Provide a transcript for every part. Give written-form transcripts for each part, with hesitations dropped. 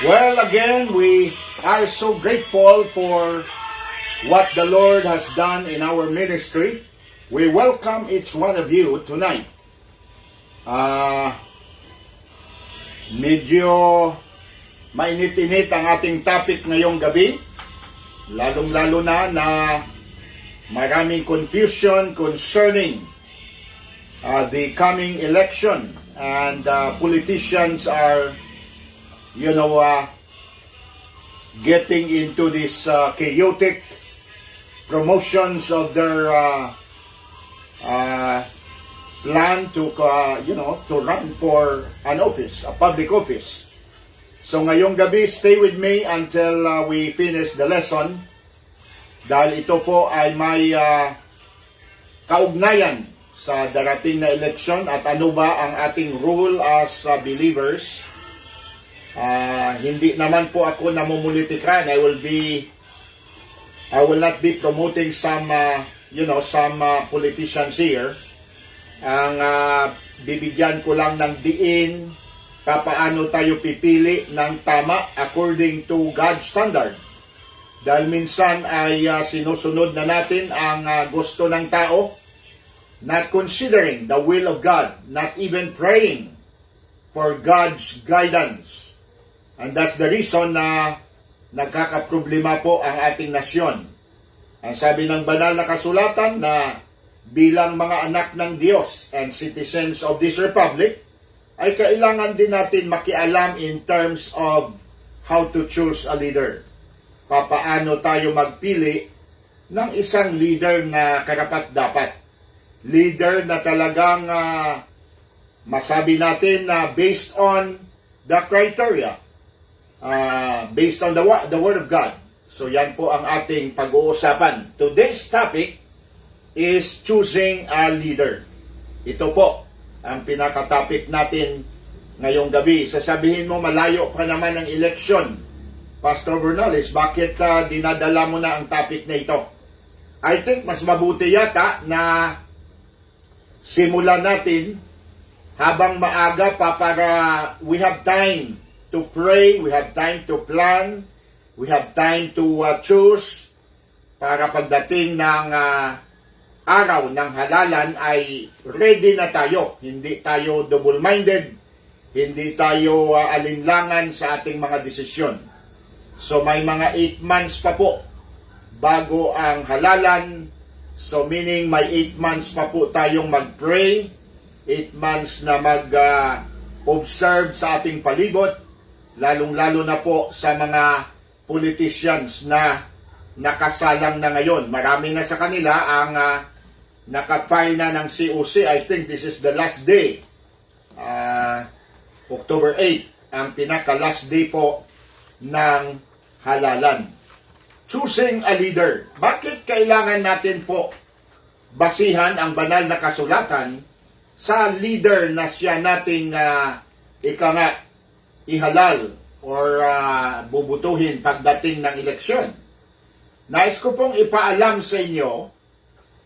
Well, again, we are so grateful for what the Lord has done in our ministry. We welcome each one of you tonight. Medyo mainit-init ang ating topic ngayong gabi. Lalong-lalo na maraming confusion concerning the coming election. And politicians are getting into this chaotic promotions of their plan to run for an office, a public office. So ngayong gabi, stay with me until we finish the lesson, dahil ito po ay may kaugnayan sa darating na election at ano ba ang ating role as believers. Hindi naman po ako namumulitikan. I will not be promoting some politicians here. Ang bibigyan ko lang ng diin paano tayo pipili ng tama according to God's standard. Dahil minsan ay sinusunod na natin ang gusto ng tao, not considering the will of God, not even praying for God's guidance. And that's the reason na nagkakaproblema po ang ating nasyon. Ang sabi ng banal na kasulatan na bilang mga anak ng Diyos and citizens of this republic, ay kailangan din natin makialam in terms of how to choose a leader. Papaano tayo magpili ng isang leader na karapat-dapat. Leader na talagang masabi natin na based on the criteria, based on the Word of God. So yan po ang ating pag-uusapan. Today's topic is choosing a leader. Ito po ang pinaka-topic natin ngayong gabi. Sasabihin mo, malayo pa naman ang election. Pastor Bernales, bakit dinadala mo na ang topic na ito? I think mas mabuti yata na simulan natin habang maaga pa para we have time to pray, we have time to plan, we have time to choose para pagdating ng araw ng halalan ay ready na tayo. Hindi tayo double-minded, hindi tayo alinlangan sa ating mga desisyon. So may mga 8 months pa po bago ang halalan. So meaning may 8 months pa po tayong mag-pray, 8 months na mag-observe sa ating palibot, lalong-lalo na po sa mga politicians na nakasalang na ngayon. Marami na sa kanila ang naka-file na ng COC. I think this is the last day. October 8, ang pinaka-last day po ng halalan. Choosing a leader. Bakit kailangan natin po basihan ang banal na kasulatan sa leader na siya nating ihalal or bubutuhin pagdating ng eleksyon? Nais ko pong ipaalam sa inyo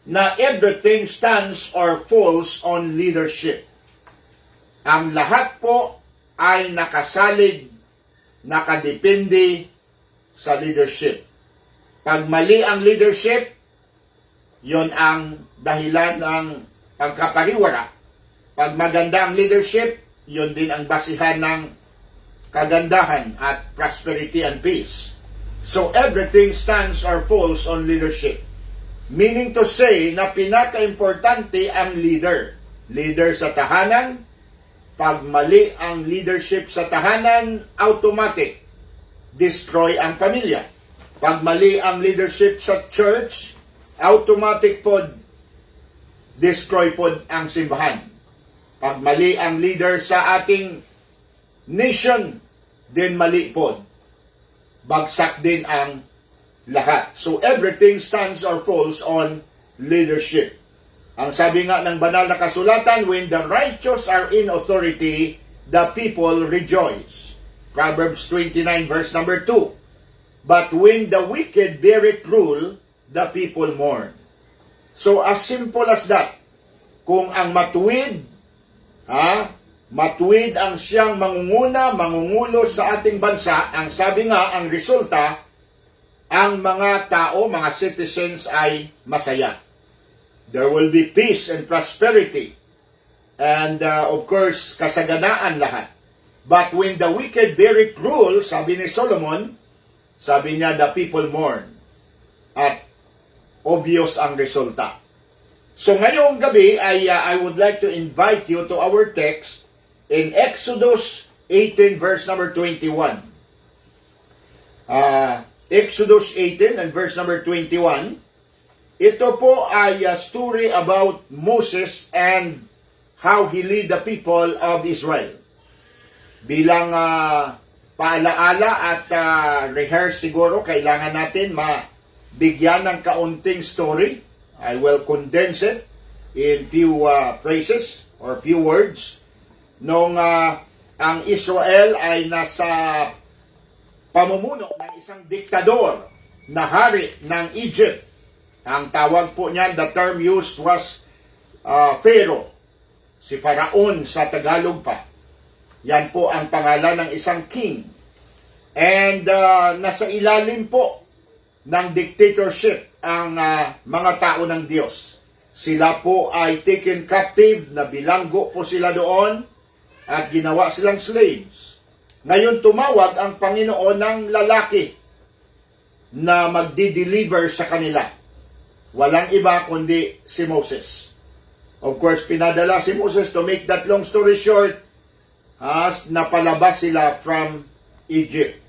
na everything stands or falls on leadership. Ang lahat po ay nakasalig, nakadepende sa leadership. Pag mali ang leadership, yon ang dahilan ng pagkapariwara. Pag maganda ang leadership, yon din ang basihan ng kagandahan at prosperity and peace. So everything stands or falls on leadership. Meaning to say na pinaka-importante ang leader. Leader sa tahanan. Pag mali ang leadership sa tahanan, automatic, destroy ang pamilya. Pag mali ang leadership sa church, automatic pod, destroy pod ang simbahan. Pag mali ang leader sa ating nation, din mali pod. Bagsak din ang lahat. So everything stands or falls on leadership. Ang sabi nga ng banal na kasulatan, when the righteous are in authority, the people rejoice. Proverbs 29 verse number 2. But when the wicked beareth rule, the people mourn. So as simple as that. Kung ang matuwid, matuwid ang siyang mangunguna, mangungulo sa ating bansa. Ang sabi nga, ang resulta, ang mga tao, mga citizens ay masaya. There will be peace and prosperity. And of course, kasaganaan lahat. But when the wicked bear it rule, sabi ni Solomon, sabi niya, the people mourn. At obvious ang resulta. So ngayong gabi, I would like to invite you to our text in Exodus 18 verse number 21. Exodus 18 and verse number 21. Ito po ay a story about Moses and how he lead the people of Israel. Bilang paalaala at rehearse siguro, kailangan natin mabigyan ng kaunting story. I will condense it in few phrases or few words. Nung ang Israel ay nasa pamumuno ng isang diktador na hari ng Egypt. Ang tawag po niyan, the term used was Pharaoh. Si Faraon sa Tagalog pa. Yan po ang pangalan ng isang king. And nasa ilalim po ng dictatorship ang mga tao ng Diyos. Sila po ay taken captive, na bilanggo po sila doon at ginawa silang slaves. Ngayon tumawag ang Panginoon ng lalaki na magdi-deliver sa kanila. Walang iba kundi si Moses. Of course, pinadala si Moses, to make that long story short, as napalabas sila from Egypt.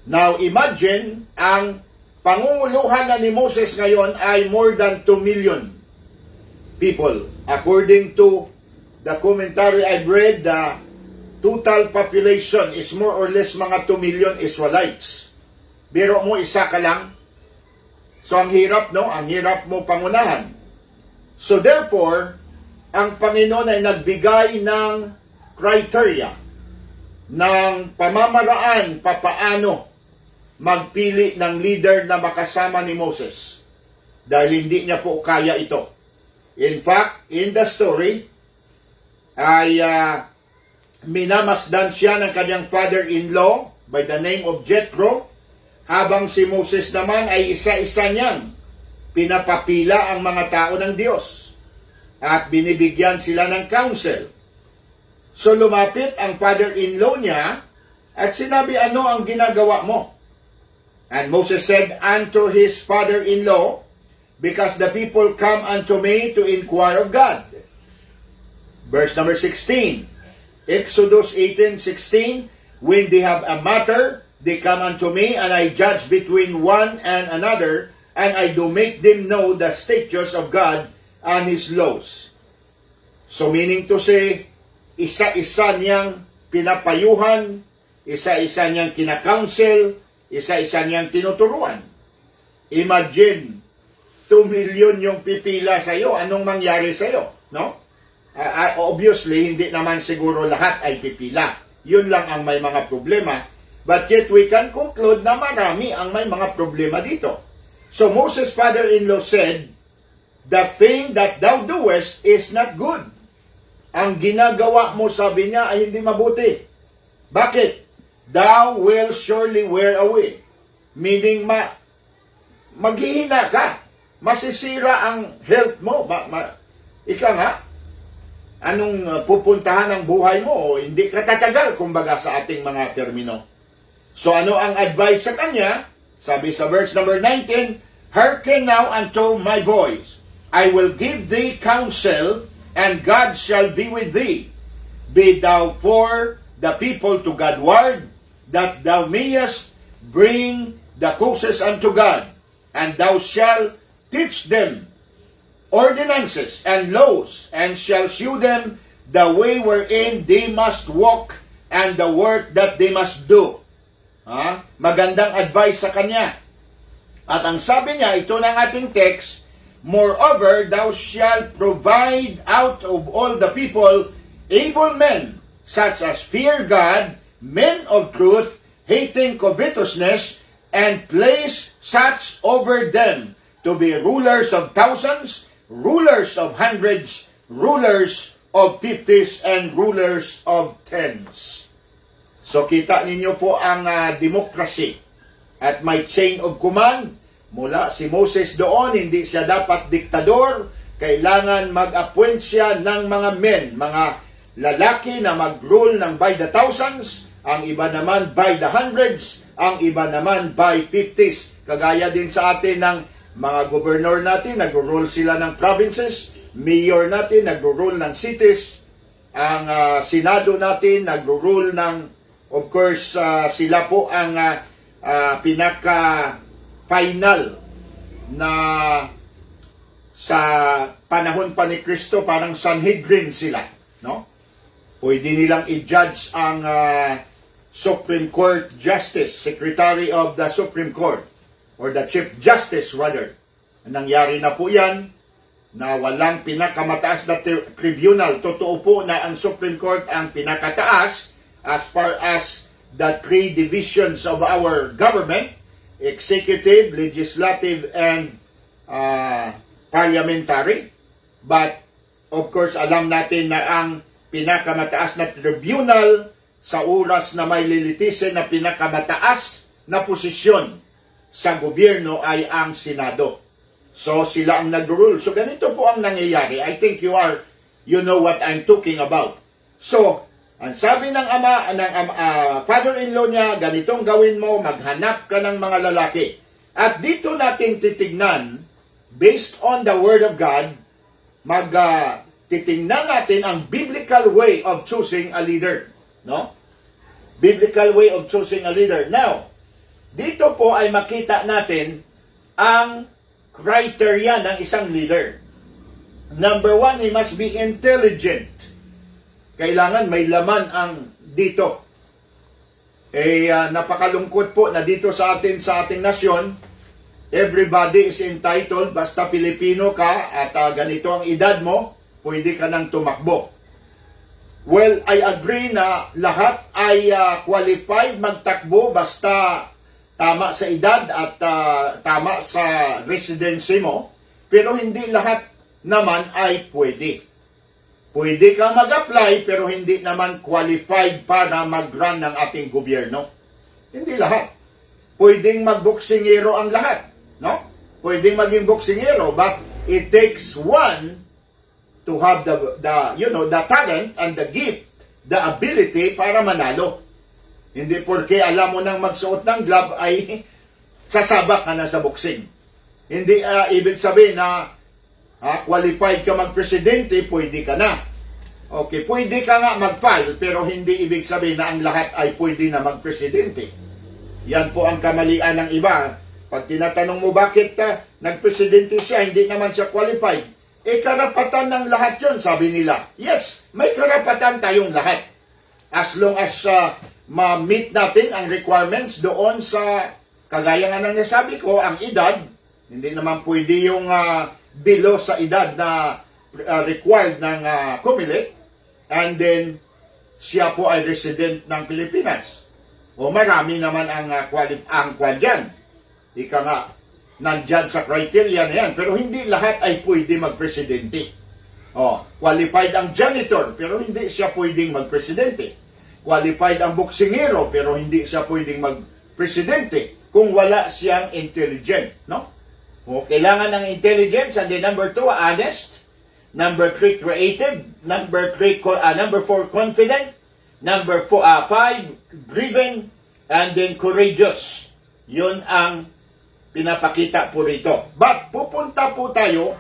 Now imagine, ang pangunguluhan na ni Moses ngayon ay more than 2 million people. According to the commentary I've read, the total population is more or less mga 2 million Israelites. Biro mo, isa ka lang. So ang hirap, no? Ang hirap mo pangunahan. So therefore, ang Panginoon ay nagbigay ng criteria, ng pamamaraan papaano magpili ng leader na makasama ni Moses. Dahil hindi niya po kaya ito. In fact, in the story, ay minamasdan siya ng kanyang father-in-law by the name of Jethro, habang si Moses naman ay isa-isa niyang pinapapila ang mga tao ng Diyos at binibigyan sila ng counsel. So lumapit ang father-in-law niya at sinabi, ano ang ginagawa mo? And Moses said unto his father-in-law, because the people come unto me to inquire of God. Verse number 16, Exodus 18:16, when they have a matter, they come unto me, and I judge between one and another, and I do make them know the statutes of God and His laws. So meaning to say, isa-isa niyang pinapayuhan, isa-isa niyang kinakounsel, isa-isa niyang tinuturuan. Imagine, 2 million yung pipila sa iyo, anong mangyari sa iyo, no? Obviously, hindi naman siguro lahat ay pipila. Yun lang ang may mga problema. But yet, we can conclude na marami ang may mga problema dito. So, Moses' father-in-law said, the thing that thou doest is not good. Ang ginagawa mo, sabi niya, ay hindi mabuti. Bakit? Thou will surely wear away. Meaning, maghihina ka. Masisira ang health mo. Ika nga, anong pupuntahan ng buhay mo? Hindi ka tatagal, kumbaga, sa ating mga termino. So ano ang advice sa kanya? Sabi sa verse number 19, hearken now unto my voice. I will give thee counsel, and God shall be with thee. Be thou for the people to Godward, that thou mayest bring the causes unto God, and thou shalt teach them ordinances and laws, and shall shew them the way wherein they must walk, and the work that they must do. Magandang advice sa kanya. At ang sabi niya, ito ng ating text, moreover, thou shalt provide out of all the people able men, such as fear God, men of truth, hating covetousness, and place such over them to be rulers of thousands, rulers of hundreds, rulers of 50s and rulers of 10s. So kita ninyo po ang democracy at may chain of command. Mula si Moses doon, hindi siya dapat diktador. Kailangan mag-appoint siya ng mga men, mga lalaki na mag-rule ng by the thousands, ang iba naman by the hundreds, ang iba naman by 50s. Kagaya din sa atin ng mga gobernador natin, nag-rule sila ng provinces, mayor natin, nag-rule ng cities, ang senado natin, nag-rule ng, of course, sila po ang pinaka-final na sa panahon pa ni Kristo, parang Sanhedrin sila, no? Pwede nilang i-judge ang Supreme Court Justice, Secretary of the Supreme Court, or the Chief Justice rather. Nangyari na po yan, na walang pinakamataas na tribunal. Totoo po na ang Supreme Court ang pinakataas as far as the three divisions of our government, executive, legislative, and parliamentary. But, of course, alam natin na ang pinakamataas na tribunal sa oras na may lilitisin na pinakamataas na posisyon sa gobyerno ay ang Senado. So, sila ang nag-rule. So, ganito po ang nangyayari. I think you know what I'm talking about. So, ang sabi ng father-in-law niya, ganitong gawin mo, maghanap ka ng mga lalaki. At dito natin titignan, based on the Word of God, titignan natin ang biblical way of choosing a leader. No? Biblical way of choosing a leader. Now, dito po ay makita natin ang criteria ng isang leader. Number one, he must be intelligent. Kailangan may laman ang dito. Napakalungkot po na dito sa ating nasyon, everybody is entitled, basta Pilipino ka at ganito ang edad mo, pwede ka nang tumakbo. Well, I agree na lahat ay qualified magtakbo basta tama sa edad at tama sa residency mo, pero hindi lahat naman ay pwede. Pwede kang mag-apply pero hindi naman qualified para mag-run ng ating gobyerno. Hindi lahat. Pwedeng magboksingero ang lahat, no? Pwedeng maging boksingero, but it takes one to have the talent and the gift, the ability para manalo. Hindi porke alam mo nang magsuot ng glove ay sasabak ka na sa boxing. Hindi ibig sabihin na qualified ka magpresidente, pwede ka na. Okay, pwede ka nga mag-file, pero hindi ibig sabihin na ang lahat ay pwede na magpresidente. Yan po ang kamalian ng iba. Pag tinatanong mo bakit nagpresidente siya, hindi naman siya qualified. Karapatan ng lahat yon, sabi nila. Yes, may karapatan tayong lahat. As long as ma-meet natin ang requirements doon sa, kagaya nga ng nasabi ko, ang edad, hindi naman pwede yung below sa edad na required ng COMELEC, and then siya po ay resident ng Pilipinas. O marami naman ang kwan dyan. Ika nga, nandyan sa criteria na yan, pero hindi lahat ay pwede magpresidente. Qualified ang janitor, pero hindi siya pwedeng magpresidente. Qualified ang boksingero, pero hindi siya pwedeng magpresidente kung wala siyang intelligent, no? Kailangan ng intelligence, and then number 2, honest. Number 3, creative. Number 4, confident. Number 5, driven. And then courageous. Yun ang pinapakita po rito. But pupunta po tayo,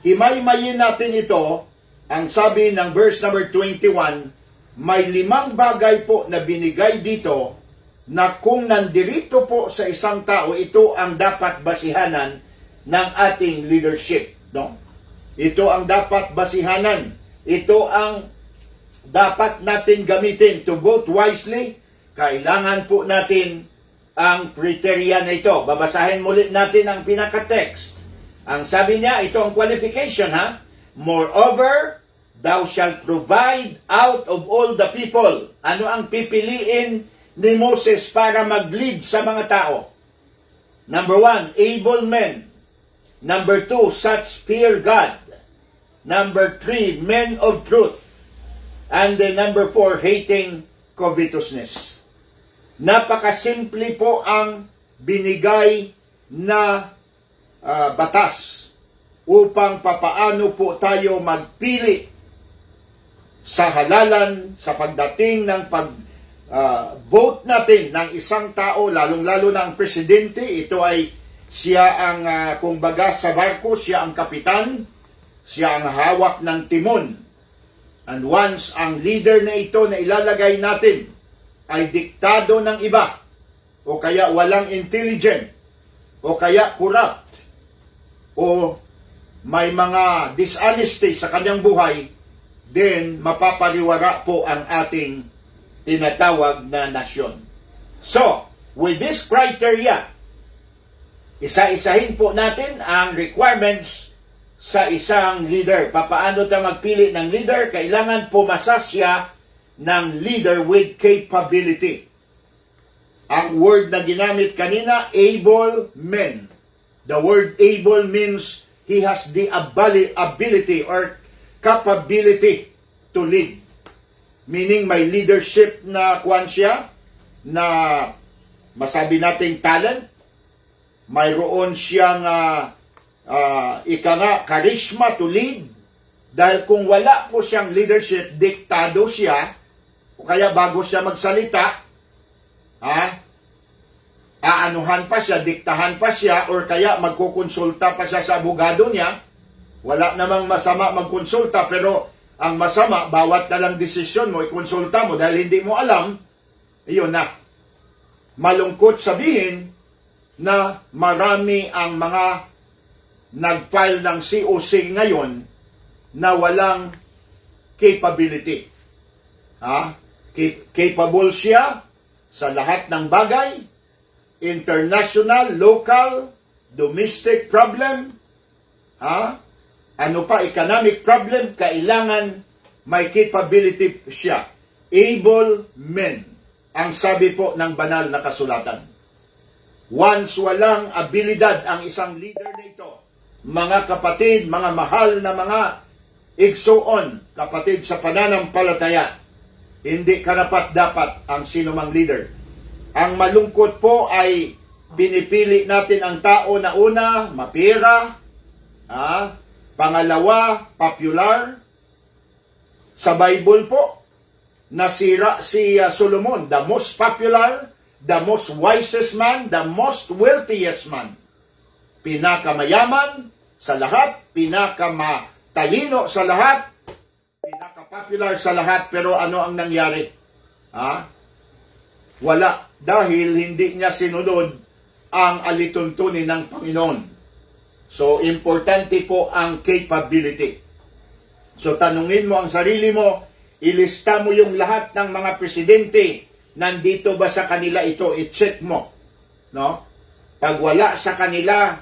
himay-mayin natin ito. Ang sabi ng verse number 21, may 5 bagay po na binigay dito na kung nandirito po sa isang tao, ito ang dapat basihanan ng ating leadership, no? Ito ang dapat basihanan. Ito ang dapat natin gamitin to vote wisely. Kailangan po natin ang criteria na ito. Babasahin muli natin ang pinaka-text. Ang sabi niya, ito ang qualification, ha? Moreover, thou shalt provide out of all the people. Ano ang pipiliin ni Moses para mag-lead sa mga tao? Number 1, able men. Number 2, such fear God. Number 3, men of truth. And then number 4, hating covetousness. Napakasimple po ang binigay na batas upang papaano po tayo magpili sa halalan sa pagdating ng vote natin ng isang tao, lalong-lalo na ang presidente. Ito ay siya ang, kumbaga sa barko, siya ang kapitan, siya ang hawak ng timon. And once ang leader na ito na ilalagay natin ay diktado ng iba, o kaya walang intelligent, o kaya corrupt, o may mga dishonesty sa kanyang buhay, then mapapaliwara po ang ating tinatawag na nasyon. So, with this criteria, isa-isahin po natin ang requirements sa isang leader. Papaano tayo magpili ng leader? Kailangan pumasa siya ng leader with capability. Ang word na ginamit kanina, able men. The word able means he has the ability or capability to lead. Meaning may leadership na kwan siya, na masabi nating talent, mayroon siyang charisma to lead. Dahil kung wala po siyang leadership, diktado siya, o kaya bago siya magsalita, aanuhan pa siya, diktahan pa siya, or kaya magkukonsulta pa siya sa abogado niya. Wala namang masama magkonsulta, pero ang masama, bawat na lang desisyon mo, ikonsulta mo dahil hindi mo alam, iyon na. Malungkot sabihin na marami ang mga nag-file ng COC ngayon na walang capability. Capable siya sa lahat ng bagay, international, local, domestic problem, ano pa, economic problem, kailangan may capability siya. Able men, ang sabi po ng banal na kasulatan. Once walang abilidad ang isang leader na ito, mga kapatid, mga mahal na mga igsoon, kapatid sa pananampalataya, hindi karapat-dapat ang sinumang leader. Ang malungkot po ay pinipili natin ang tao na una, mapira, pangalawa, popular. Sa Bible po, nasira si Solomon, the most popular, the most wisest man, the most wealthiest man. Pinakamayaman sa lahat, pinakamatalino sa lahat, pinaka-popular sa lahat, pero ano ang nangyari? Wala, dahil hindi niya sinunod ang alituntunin ng Panginoon. So, importante po ang capability. So, tanungin mo ang sarili mo, ilista mo yung lahat ng mga presidente, nandito ba sa kanila ito, i-check mo. No? Pag wala sa kanila,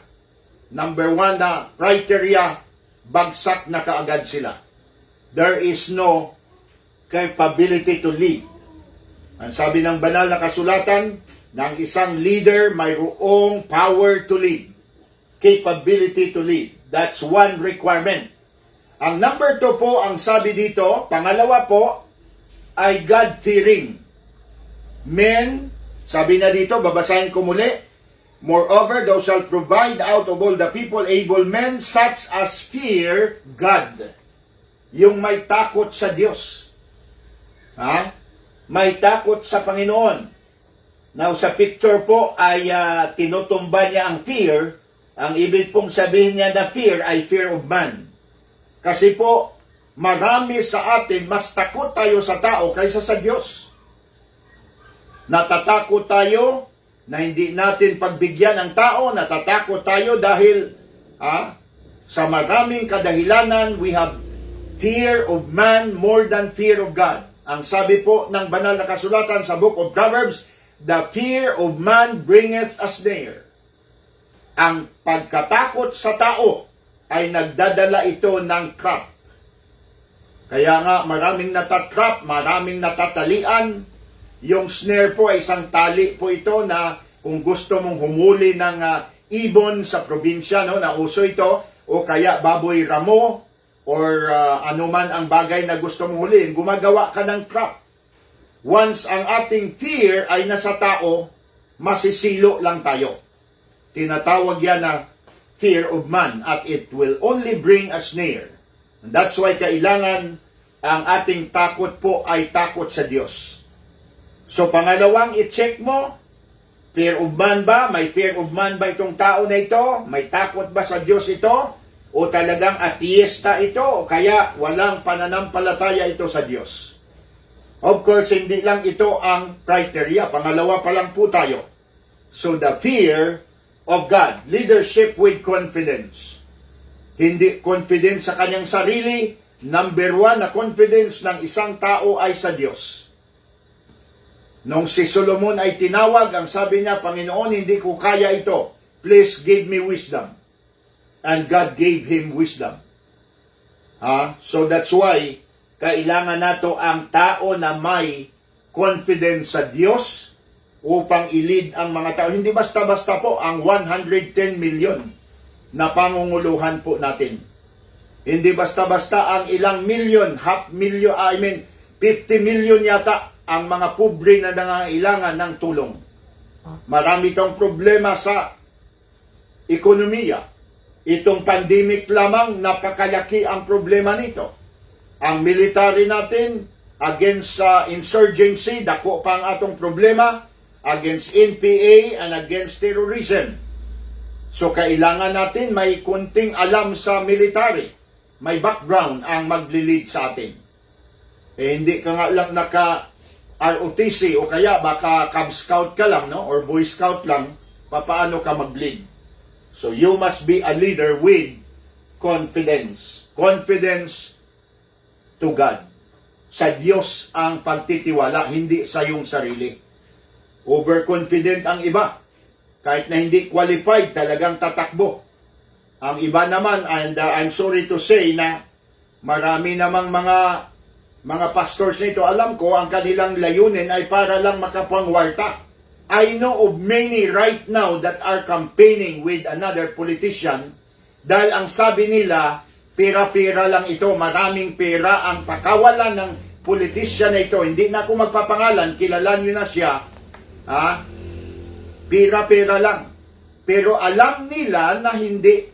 number 1 na criteria, bagsak na kaagad sila. There is no capability to lead. Ang sabi ng banal na kasulatan, ng isang leader, mayroong power to lead. Capability to lead. That's one requirement. Ang number 2 po, ang sabi dito, pangalawa po, ay God-fearing. Men, sabi na dito, babasahin ko muli, moreover, thou shalt provide out of all the people able men, such as fear God. Yung may takot sa Diyos. May takot sa Panginoon. Now, sa picture po ay tinutumba niya ang fear. Ang ibig pong sabihin niya na fear ay fear of man. Kasi po, marami sa atin, mas takot tayo sa tao kaysa sa Diyos. Natatakot tayo na hindi natin pagbigyan ang tao, natatakot tayo dahil sa maraming kadahilanan, we have fear of man more than fear of God. Ang sabi po ng banal na kasulatan sa Book of Proverbs, the fear of man bringeth a snare. Ang pagkatakot sa tao ay nagdadala ito ng trap. Kaya nga maraming natatrap, maraming natatalian. Yung snare po ay isang tali po ito na kung gusto mong humuli ng ibon sa probinsya, no, na uso ito, o kaya baboy ramo, or anuman ang bagay na gusto mong huliin, gumagawa ka ng trap. Once ang ating fear ay nasa tao, masisilo lang tayo. Tinatawag yan na fear of man, at it will only bring us near. And that's why kailangan ang ating takot po ay takot sa Diyos. So pangalawang i-check mo, fear of man ba? May fear of man ba itong tao na ito? May takot ba sa Diyos ito? O talagang ateista ito? O kaya walang pananampalataya ito sa Diyos? Of course, hindi lang ito ang criteria. Pangalawa pa lang po tayo. So the fear of God, leadership with confidence. Hindi confidence sa kanyang sarili. Number one na confidence ng isang tao ay sa Diyos. Nung si Solomon ay tinawag, ang sabi niya, Panginoon, hindi ko kaya ito. Please give me wisdom. And God gave him wisdom. So that's why, kailangan nato ang tao na may confidence sa Diyos upang ilid ang mga tao. Hindi basta-basta po ang 110 million na pangunguluhan po natin. Hindi basta-basta ang ilang million, 50 million yata ang mga pobre na nangangailangan ng tulong. Marami tong problema sa ekonomiya. Itong pandemic lamang, napakalaki ang problema nito. Ang military natin against insurgency, dako pa ang atong problema, against NPA and against terrorism. So kailangan natin may kunting alam sa military, may background ang maglilid sa atin. Hindi ka nga lang naka ROTC o kaya baka Cub Scout ka lang, no? Or Boy Scout lang, paano ka mag-lead? So you must be a leader with confidence. Confidence to God. Sa Diyos ang pagtitiwala, hindi sa iyong sarili. Overconfident ang iba. Kahit na hindi qualified, talagang tatakbo. Ang iba naman, and I'm sorry to say na marami namang mga pastors nito, alam ko, ang kanilang layunin ay para lang makapangwarta. I know of many right now that are campaigning with another politician dahil ang sabi nila, pera-pera lang ito, maraming pera ang pakawalan ng politisyan na ito. Hindi na ako magpapangalan, kilala nyo na siya. Pera-pera lang. Pero alam nila na hindi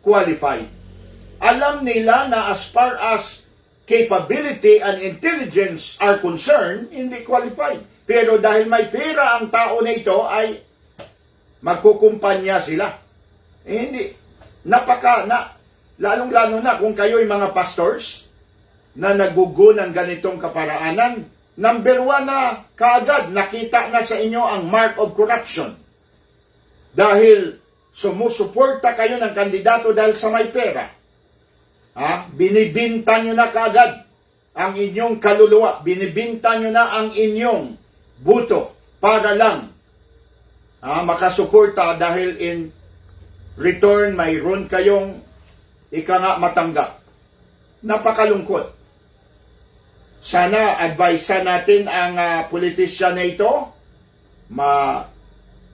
qualified. Alam nila na as far as capability and intelligence are concerned, hindi qualified. Pero dahil may pera ang tao na ito, ay magkukumpanya sila. Hindi. Lalong-lalo na kung kayo'y mga pastors na nagugo ng ganitong kaparaanan, number one na kaagad, nakita na sa inyo ang mark of corruption. Dahil sumusuporta kayo ng kandidato dahil sa may pera. Binibinta nyo na kaagad ang inyong kaluluwa. Binibinta nyo na ang inyong buto para lang makasuporta dahil in return mayroon kayong matanggap. Napakalungkot. Sana advise natin ang politician na ito.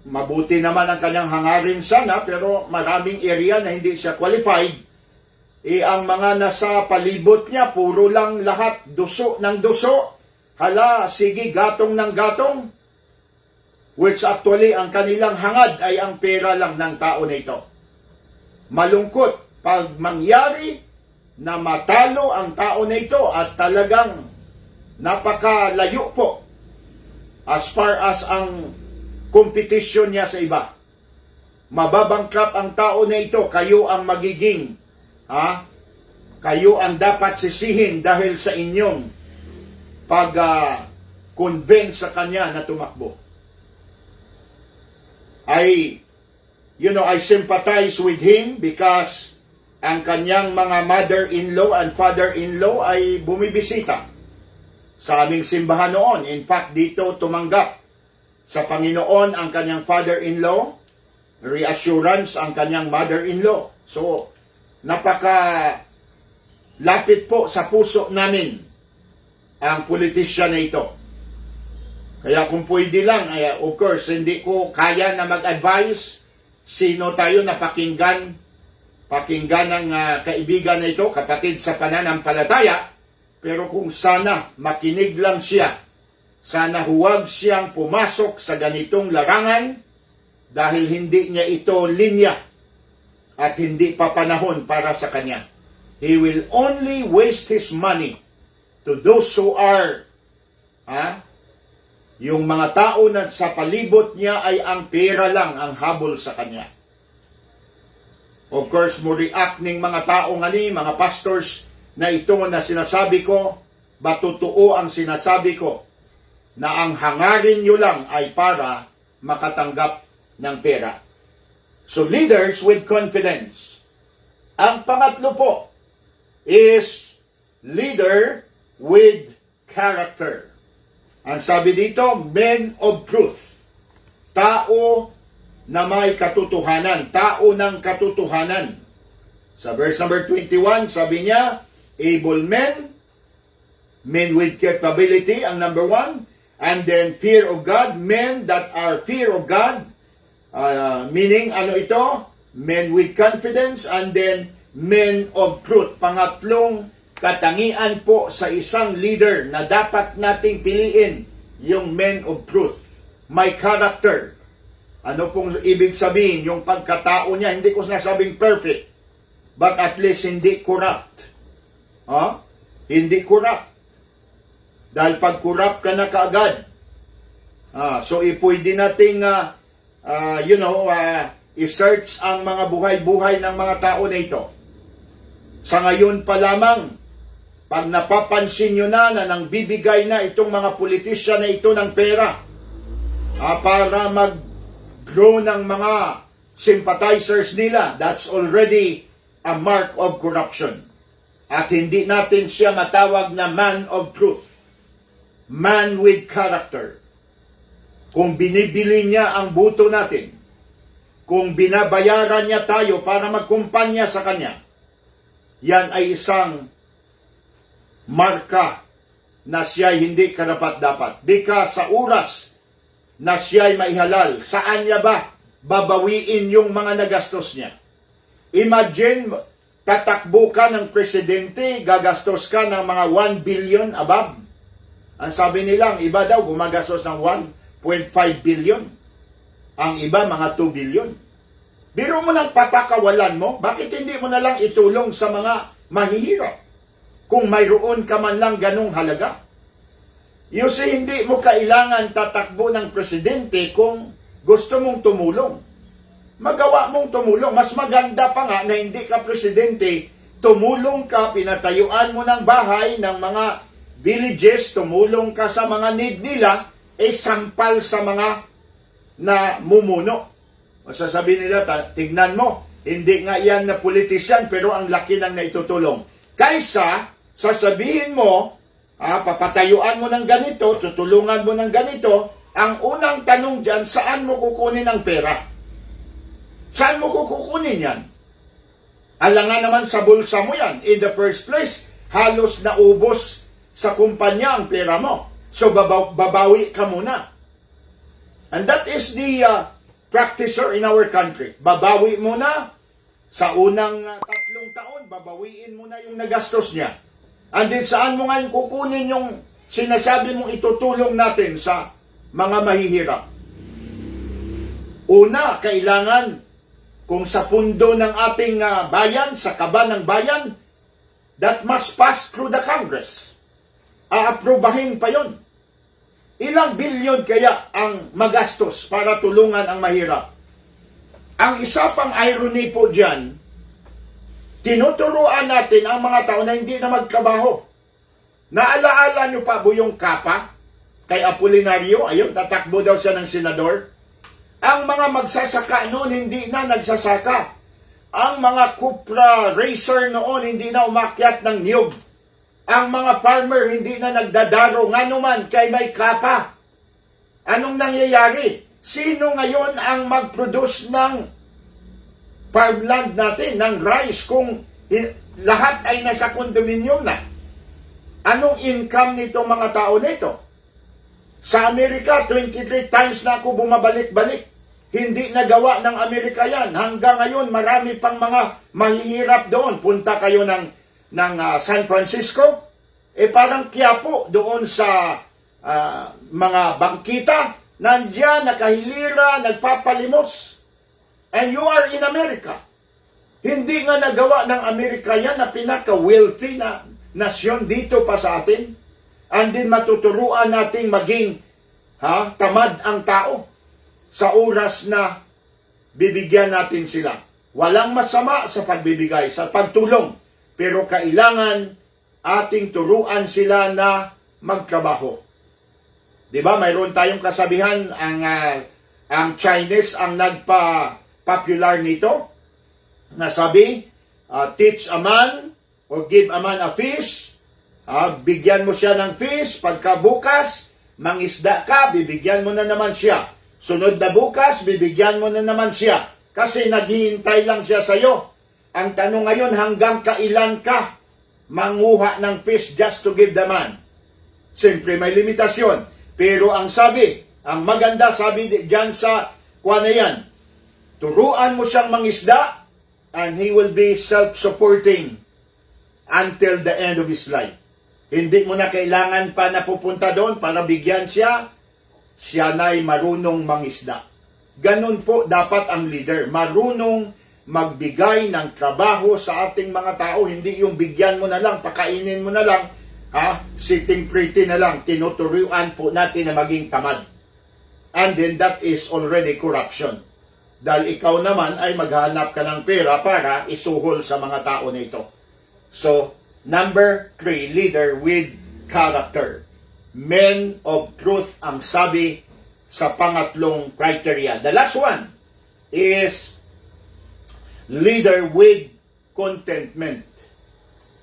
Mabuti naman ang kanyang hangarin sana, pero maraming area na hindi siya qualified. Ang mga nasa palibot niya, puro lang lahat duso ng duso. Hala, sige, gatong ng gatong. Which actually, ang kanilang hangad ay ang pera lang ng tao na ito. Malungkot pag mangyari na matalo ang tao na ito at talagang napakalayo po as far as ang competition niya sa iba. Mababangkrap ang tao na ito, kayo ang magiging kayo ang dapat sisihin dahil sa inyong pag-convince sa kanya na tumakbo. I sympathize with him because ang kanyang mga mother-in-law and father-in-law ay bumibisita sa aming simbahan noon. In fact, dito tumanggap sa Panginoon ang kanyang father-in-law, reassurance ang kanyang mother-in-law. So, napaka-lapit po sa puso namin ang politisyan na ito. Kaya kung pwede lang, of course, hindi ko kaya na mag-advise sino tayo na pakinggan pakinggan ng kaibigan na ito, kapatid sa pananampalataya, pero kung sana makinig lang siya, sana huwag siyang pumasok sa ganitong larangan dahil hindi niya ito linya at hindi pa panahon para sa kanya. He will only waste his money to those who are yung mga tao na sa palibot niya ay ang pera lang ang habol sa kanya. Of course, mo react ng mga tao ngani, mga pastors, na ito na sinasabi ko, ba totoo ang sinasabi ko, na ang hangarin nyo lang ay para makatanggap ng pera. So, leaders with confidence. Ang pangatlo po is leader with character. Ang sabi dito, men of truth. Tao na may katotohanan. Tao ng katotohanan. Sa verse number 21, sabi niya, able men, men with capability, ang number 1. And then fear of God, men that are fear of God. Meaning, ano ito? Men with confidence, and then men of truth. Pangatlong katangian po sa isang leader na dapat nating piliin, yung men of truth. May character. Ano pong ibig sabihin? Yung pagkatao niya, hindi ko sinasabing perfect, but at least hindi corrupt. Hindi corrupt. Dahil pag corrupt ka na kaagad, so pwede nating i-search ang mga buhay-buhay ng mga tao na ito. Sa ngayon pa lamang, pag napapansin nyo na nang bibigay na itong mga politisyan na ito ng pera para mag-grow ng mga sympathizers nila, that's already a mark of corruption. At hindi natin siya matawag na man of truth. Man with character. Kung binibili niya ang buto natin, kung binabayaran niya tayo para magkumpanya sa kanya, yan ay isang marka na siya'y hindi karapat-dapat. Because sa oras na siya'y maihalal, saan niya ba babawiin yung mga nagastos niya? Imagine, tatakbo ka ng presidente, gagastos ka ng mga 1 billion above. Ang sabi nilang, iba daw gumagastos ng 1.5 billion. Ang iba, mga 2 billion. Biro mo ng papakawalan mo, bakit hindi mo na lang itulong sa mga mahihirap? Kung mayroon ka man lang ganong halaga. You see, hindi mo kailangan tatakbo ng presidente kung gusto mong tumulong. Magawa mong tumulong. Mas maganda pa nga na hindi ka presidente, tumulong ka, pinatayuan mo ng bahay ng mga villages, tumulong ka sa mga need nila, sampal sa mga na mumuno. Masasabi nila, tignan mo, hindi nga yan na politician, pero ang laki ng naitutulong. Kaysa, sasabihin mo, papatayuan mo ng ganito, tutulungan mo ng ganito, ang unang tanong dyan, saan mo kukunin ang pera? Saan mo kukunin yan? Alangan naman sa bulsa mo yan. In the first place, halos naubos sa kumpanya ang pera mo. So, babawi ka muna. And that is the practicer in our country. Babawi muna sa unang 3 taon, babawiin muna yung nagastos niya. And then saan mo ngayon kukunin yung sinasabi mong itutulong natin sa mga mahihirap? Una, kailangan kung sa pundo ng ating bayan, sa kaba ng bayan, that must pass through the Congress. Aaprubahin pa yon. Ilang bilyon kaya ang magastos para tulungan ang mahirap? Ang isa pang irony po dyan, tinuturuan natin ang mga tao na hindi na magtrabaho. Naalaala nyo pa yung Kapa kay Apolinario? Ayun, tatakbo daw siya ng senador. Ang mga magsasaka noon hindi na nagsasaka. Ang mga Cupra racer noon hindi na umakyat ng niyog. Ang mga farmer hindi na nagdadaro nga naman kay may Kapa. Anong nangyayari? Sino ngayon ang mag-produce ng farmland natin, ng rice, kung lahat ay nasa kondominium na? Anong income nitong mga tao nito? Sa Amerika, 23 times na ako bumabalik-balik. Hindi nagawa ng Amerika yan. Hanggang ngayon, marami pang mga mahihirap doon. Punta kayo ng San Francisco, parang Quiapo doon sa mga bangkita, nandiyan, nakahilira, nagpapalimos. And you are in America. Hindi nga nagawa ng Amerika yan na pinaka-wealthy na nasyon dito pa sa atin. And then matuturuan nating maging tamad ang tao sa oras na bibigyan natin sila. Walang masama sa pagbibigay, sa pagtulong. Pero kailangan ating turuan sila na magtrabaho. Diba? Mayroon tayong kasabihan, ang Chinese ang nagpa-popular nito. Nasabi, teach a man or give a man a fish. Bigyan mo siya ng fish. Pagkabukas, mangisda ka, bibigyan mo na naman siya. Sunod na bukas, bibigyan mo na naman siya. Kasi naghihintay lang siya sa'yo. Ang tanong ngayon, hanggang kailan ka manguha ng fish just to give the man? Siyempre, may limitasyon. Pero ang sabi, ang maganda sabi dyan sa kuha na yan, turuan mo siyang mangisda and he will be self-supporting until the end of his life. Hindi mo na kailangan pa napupunta doon para bigyan siya. Siya na'y marunong mangisda. Ganon po dapat ang leader. Marunong magbigay ng trabaho sa ating mga tao. Hindi yung bigyan mo na lang, pakainin mo na lang, sitting pretty na lang. Tinuturuan po natin na maging tamad. And then that is already corruption. Dahil ikaw naman ay maghanap ka ng pera para isuhol sa mga tao na ito. So, number 3, leader with character. Men of truth ang sabi sa pangatlong criteria. The last one is leader with contentment.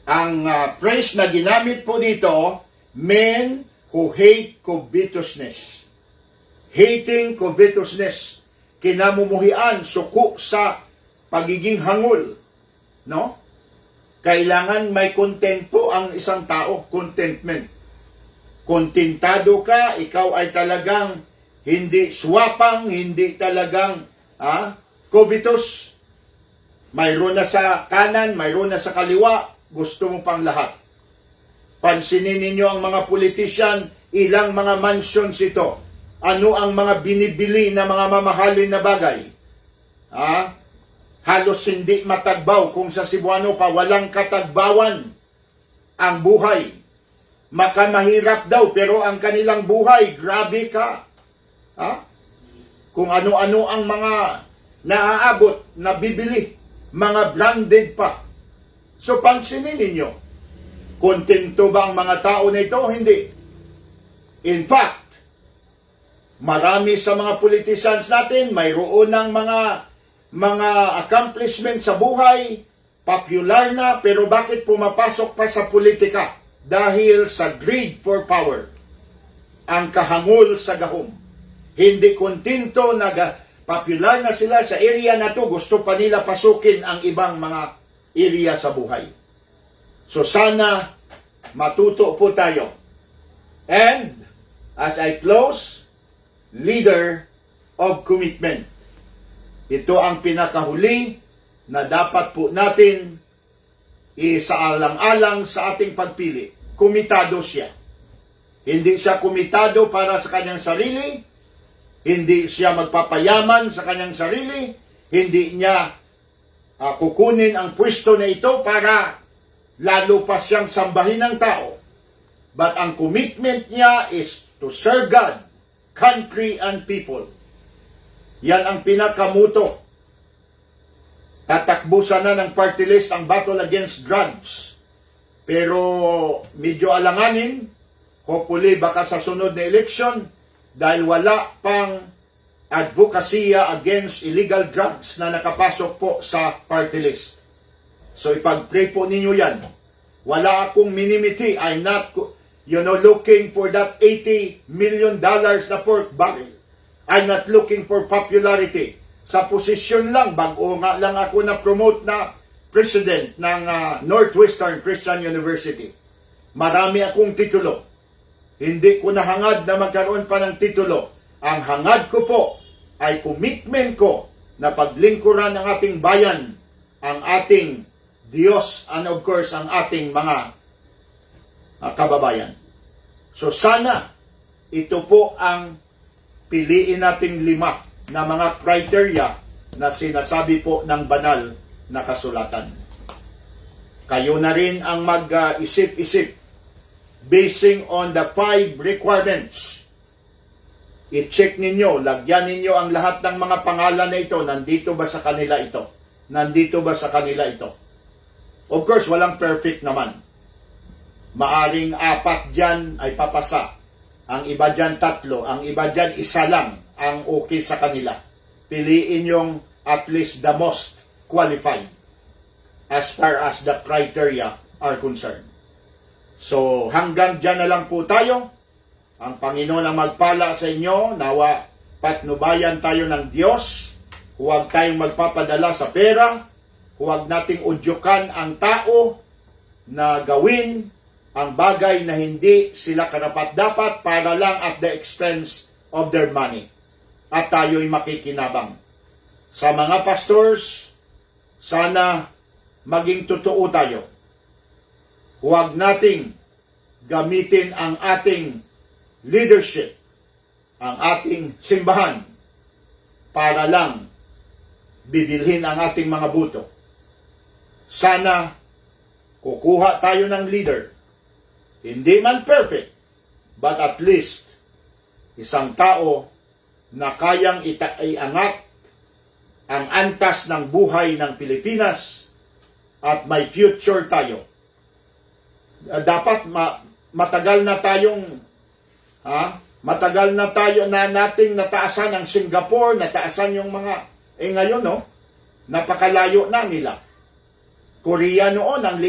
Ang phrase na ginamit po dito, men who hate covetousness. Hating covetousness. Kinamumuhian, suko sa pagiging hangul. No? Kailangan may content po ang isang tao. Contentment. Kontentado ka, ikaw ay talagang hindi swapang, hindi talagang covetous. Mayroon na sa kanan, mayroon na sa kaliwa, gusto mo pang lahat. Pansinin ninyo ang mga politician, ilang mga mansions ito. Ano ang mga binibili na mga mamahalin na bagay? Halos hindi matagbaw. Kung sa Cebuano pa, walang katagbawan ang buhay. Makamahirap daw, pero ang kanilang buhay, grabe ka. Kung ano-ano ang mga naaabot, nabibili, mga branded pa. So, pansinin ninyo, kontento ba ang mga tao na ito? Hindi. In fact, marami sa mga politicians natin, mayroon ng mga accomplishment sa buhay, popular na, pero bakit pumapasok pa sa politika? Dahil sa greed for power, ang kahangol sa gahom. Hindi kontento na popular na sila sa area na to, gusto pa nila pasukin ang ibang mga area sa buhay. So sana matuto po tayo. And as I close, leader of commitment. Ito ang pinakahuli na dapat po natin isaalang-alang sa ating pagpili. Komitado siya. Hindi siya komitado para sa kanyang sarili, hindi siya magpapayaman sa kanyang sarili, hindi niya kukunin ang pwesto na ito para lalo pa siyang sambahin ng tao. But ang commitment niya is to serve God, country, and people. Yan ang pinakamuto. Tatakbo sana ng party list ang battle against drugs. Pero medyo alanganin, hopefully baka sa sunod na election, dahil wala pang advokasya against illegal drugs na nakapasok po sa party list. So ipag-pray po ninyo yan. Wala akong minimiti. I'm not, looking for that $80 million na pork barrel. I'm not looking for popularity. Sa posisyon lang, bago nga lang ako na-promote na president ng Northwestern Christian University. Marami akong titulo. Hindi ko na hangad na magkaroon pa ng titulo. Ang hangad ko po ay commitment ko na paglingkuran ng ating bayan, ang ating Diyos, and of course, ang ating mga kababayan. So sana, ito po ang piliin nating 5 na mga criteria na sinasabi po ng banal na kasulatan. Kayo na rin ang mag-isip-isip basing on the 5 requirements. I-check ninyo, lagyan ninyo ang lahat ng mga pangalan na ito. Nandito ba sa kanila ito? Nandito ba sa kanila ito? Of course, walang perfect naman. Maaring 4 dyan ay papasa. Ang iba dyan 3. Ang iba dyan 1 lang ang okay sa kanila. Piliin yung at least the most qualified as far as the criteria are concerned. So, hanggang dyan na lang po tayo. Ang Panginoon ang magpala sa inyo. Nawa, patnubayan tayo ng Diyos. Huwag tayong magpapadala sa pera. Huwag nating udyukan ang tao na gawin ang bagay na hindi sila karapat-dapat para lang at the expense of their money. At tayo'y makikinabang. Sa mga pastors, sana maging totoo tayo. Huwag nating gamitin ang ating leadership, ang ating simbahan, para lang bibilhin ang ating mga buto. Sana kukuha tayo ng leader. Hindi man perfect, but at least isang tao na kayang iangat ang antas ng buhay ng Pilipinas at may future tayo. Dapat matagal na tayong matagal na tayo na nating nataasan ang Singapore, nataasan yung mga ngayon napakalayo na nila. Korea noon ang liit.